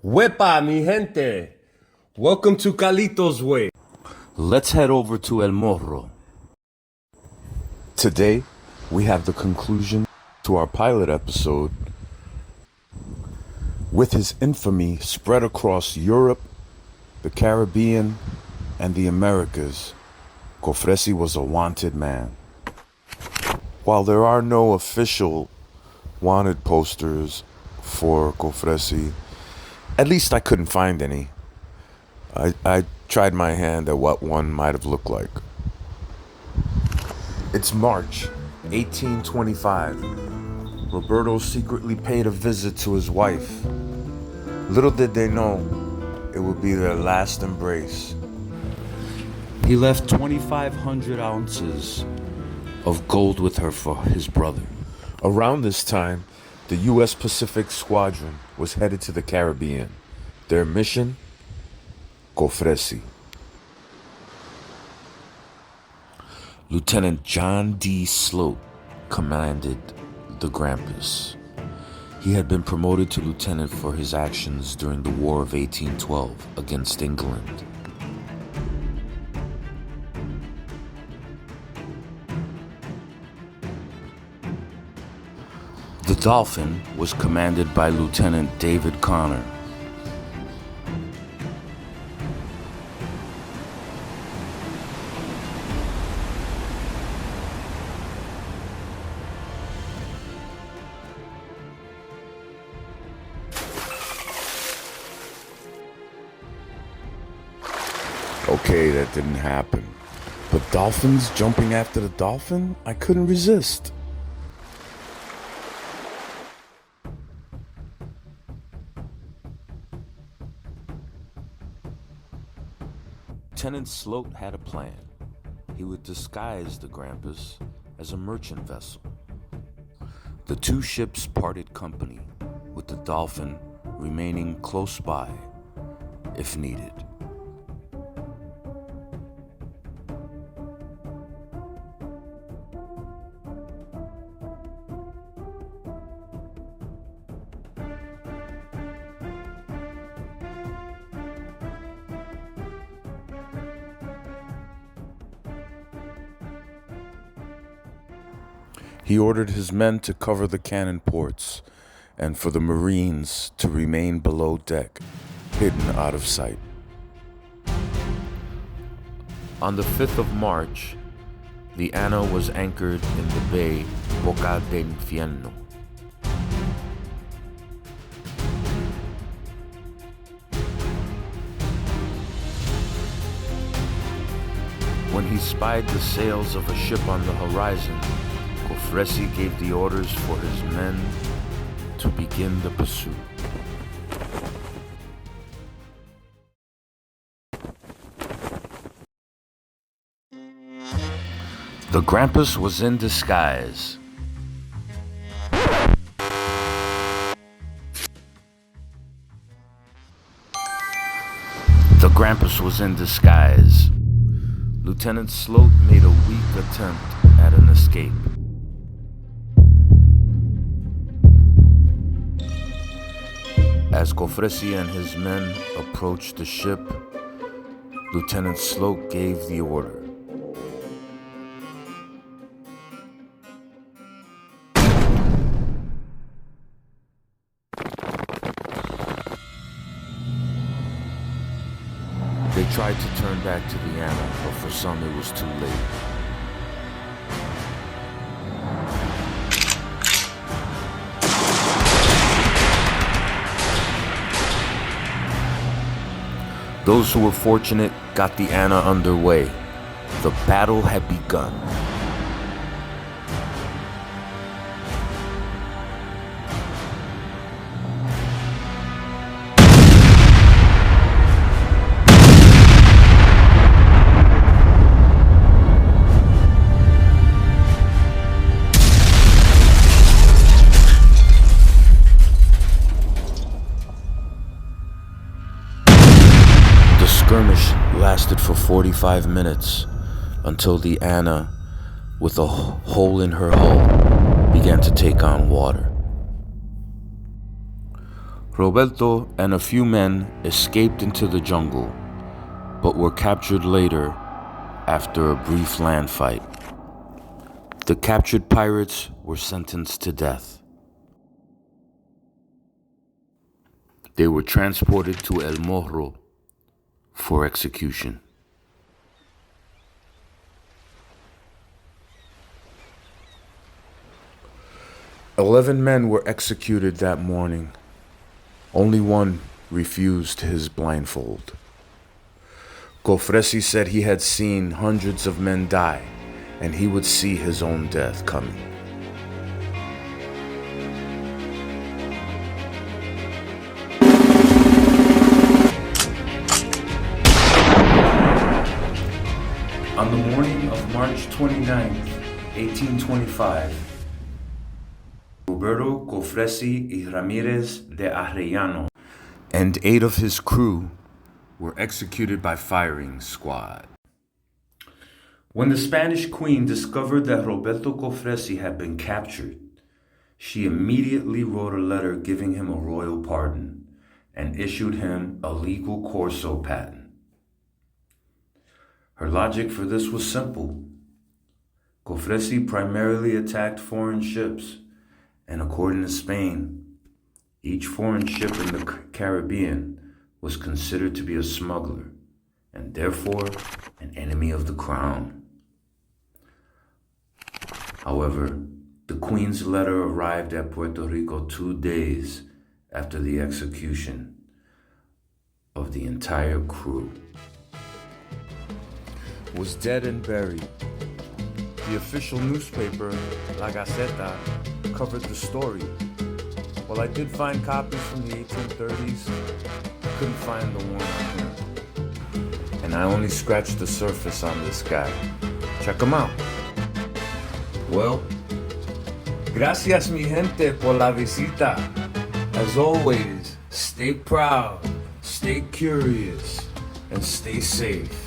Huepa, mi gente! Welcome to CARLITO'S way. Let's head over to El Morro. Today, we have the conclusion to our pilot episode. With his infamy spread across Europe, the Caribbean, and the Americas, Cofresí was a wanted man. While there are no official wanted posters for Cofresí, at least I couldn't find any. I tried my hand at what one might have looked like. It's March 1825. Roberto secretly paid a visit to his wife. Little did they know, it would be their last embrace. He left 2,500 ounces of gold with her for his brother. Around this time, the U.S. Pacific Squadron was headed to the Caribbean. Their mission? Cofresí. Lieutenant John D. Sloat commanded the Grampus. He had been promoted to lieutenant for his actions during the War of 1812 against England. The Dolphin was commanded by Lieutenant David Connor. Okay, that didn't happen. But dolphins jumping after the dolphin? I couldn't resist. Lieutenant Sloat had a plan. He would disguise the Grampus as a merchant vessel. The two ships parted company, with the Dolphin remaining close by, if needed. He ordered his men to cover the cannon ports and for the Marines to remain below deck, hidden out of sight. On the 5th of March, the Anna was anchored in the bay Boca del Infierno. When he spied the sails of a ship on the horizon, Cofresí gave the orders for his men to begin the pursuit. The Grampus was in disguise. The Grampus was in disguise. Lieutenant Sloat made a weak attempt at an escape. As Cofresí and his men approached the ship, Lieutenant Sloat gave the order. They tried to turn back to the Anna, but for some it was too late. Those who were fortunate got the Anna underway. The battle had begun. Skirmish lasted for 45 minutes until the Anna, with a hole in her hull, began to take on water. Roberto and a few men escaped into the jungle, but were captured later after a brief land fight. The captured pirates were sentenced to death. They were transported to El Morro for execution. 11 men were executed that morning. Only one refused his blindfold. Cofresí said he had seen hundreds of men die, and he would see his own death coming. On the morning of March 29th, 1825, Roberto, Cofresí, y Ramirez de Arellano and 8 of his crew were executed by firing squad. When the Spanish queen discovered that Roberto Cofresí had been captured, she immediately wrote a letter giving him a royal pardon and issued him a legal corso patent. Her logic for this was simple. Cofresí primarily attacked foreign ships, and according to Spain, each foreign ship in the Caribbean was considered to be a smuggler, and therefore an enemy of the crown. However, the Queen's letter arrived at Puerto Rico 2 days after the execution of the entire crew. Was dead and buried. The official newspaper, La Gaceta, covered the story. While I did find copies from the 1830s, I couldn't find the one on here. And I only scratched the surface on this guy. Check him out. Well, gracias mi gente por la visita. As always, stay proud, stay curious, and stay safe.